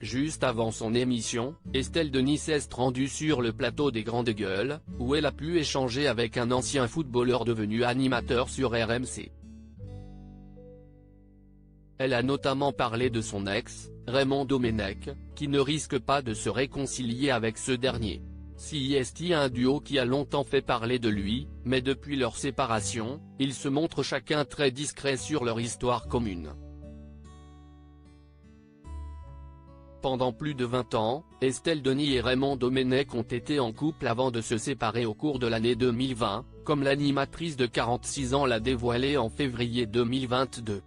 Juste avant son émission, Estelle Denis s'est rendue sur le plateau des Grandes Gueules, où elle a pu échanger avec un ancien footballeur devenu animateur sur RMC. Elle a notamment parlé de son ex, Raymond Domenech, qui ne risque pas de se réconcilier avec ce dernier. C'est un duo qui a longtemps fait parler de lui, mais depuis leur séparation, ils se montrent chacun très discrets sur leur histoire commune. Pendant plus de 20 ans, Estelle Denis et Raymond Domenech ont été en couple avant de se séparer au cours de l'année 2020, comme l'animatrice de 46 ans l'a dévoilé en février 2022.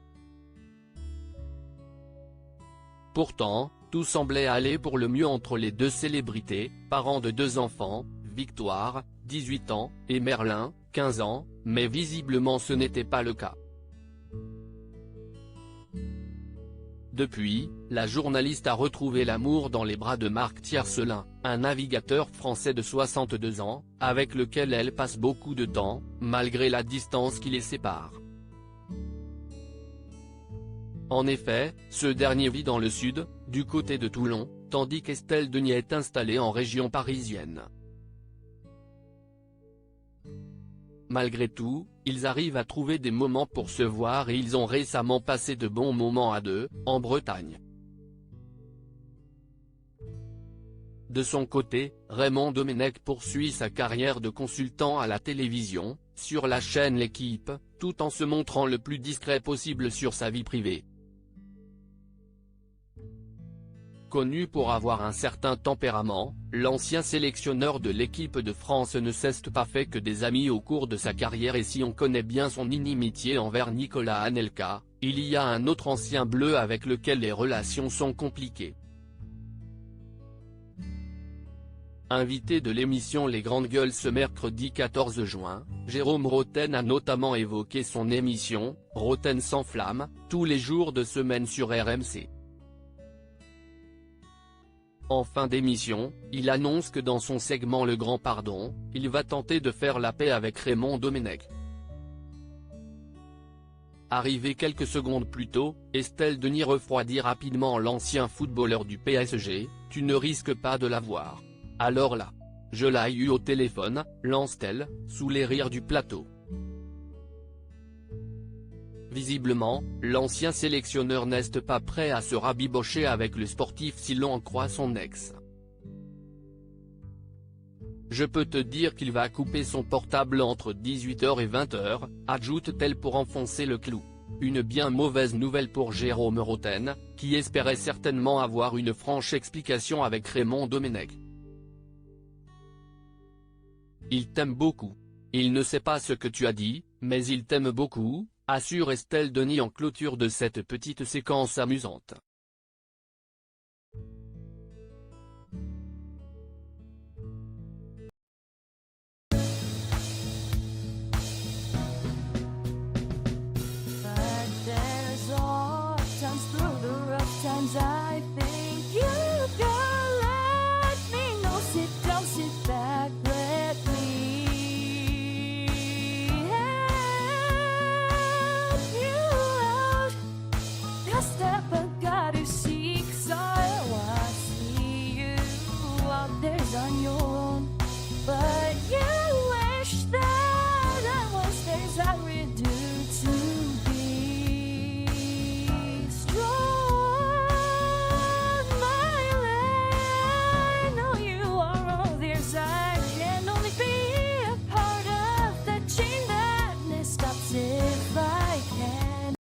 Pourtant, tout semblait aller pour le mieux entre les deux célébrités, parents de 2 enfants, Victoire, 18 ans, et Merlin, 15 ans, mais visiblement ce n'était pas le cas. Depuis, la journaliste a retrouvé l'amour dans les bras de Marc Tiercelin, un navigateur français de 62 ans, avec lequel elle passe beaucoup de temps, malgré la distance qui les sépare. En effet, ce dernier vit dans le sud, du côté de Toulon, tandis qu'Estelle Denis est installée en région parisienne. Malgré tout, ils arrivent à trouver des moments pour se voir et ils ont récemment passé de bons moments à deux, en Bretagne. De son côté, Raymond Domenech poursuit sa carrière de consultant à la télévision, sur la chaîne L'Équipe, tout en se montrant le plus discret possible sur sa vie privée. Connu pour avoir un certain tempérament, l'ancien sélectionneur de l'équipe de France ne s'est pas fait que des amis au cours de sa carrière et si on connaît bien son inimitié envers Nicolas Anelka, il y a un autre ancien bleu avec lequel les relations sont compliquées. Invité de l'émission Les Grandes Gueules ce mercredi 14 juin, Jérôme Rotten a notamment évoqué son émission, Rotten sans flamme, tous les jours de semaine sur RMC. En fin d'émission, il annonce que dans son segment Le Grand Pardon, il va tenter de faire la paix avec Raymond Domenech. Arrivé quelques secondes plus tôt, Estelle Denis refroidit rapidement l'ancien footballeur du PSG, « Tu ne risques pas de l'avoir. Alors là. Je l'ai eu au téléphone », lance-t-elle, sous les rires du plateau. Visiblement, l'ancien sélectionneur n'est pas prêt à se rabibocher avec le sportif si l'on en croit son ex. « Je peux te dire qu'il va couper son portable entre 18h et 20h, ajoute-t-elle pour enfoncer le clou. Une bien mauvaise nouvelle pour Jérôme Rotten, qui espérait certainement avoir une franche explication avec Raymond Domenech. Il t'aime beaucoup. Il ne sait pas ce que tu as dit, mais il t'aime beaucoup, assure Estelle Denis en clôture de cette petite séquence amusante.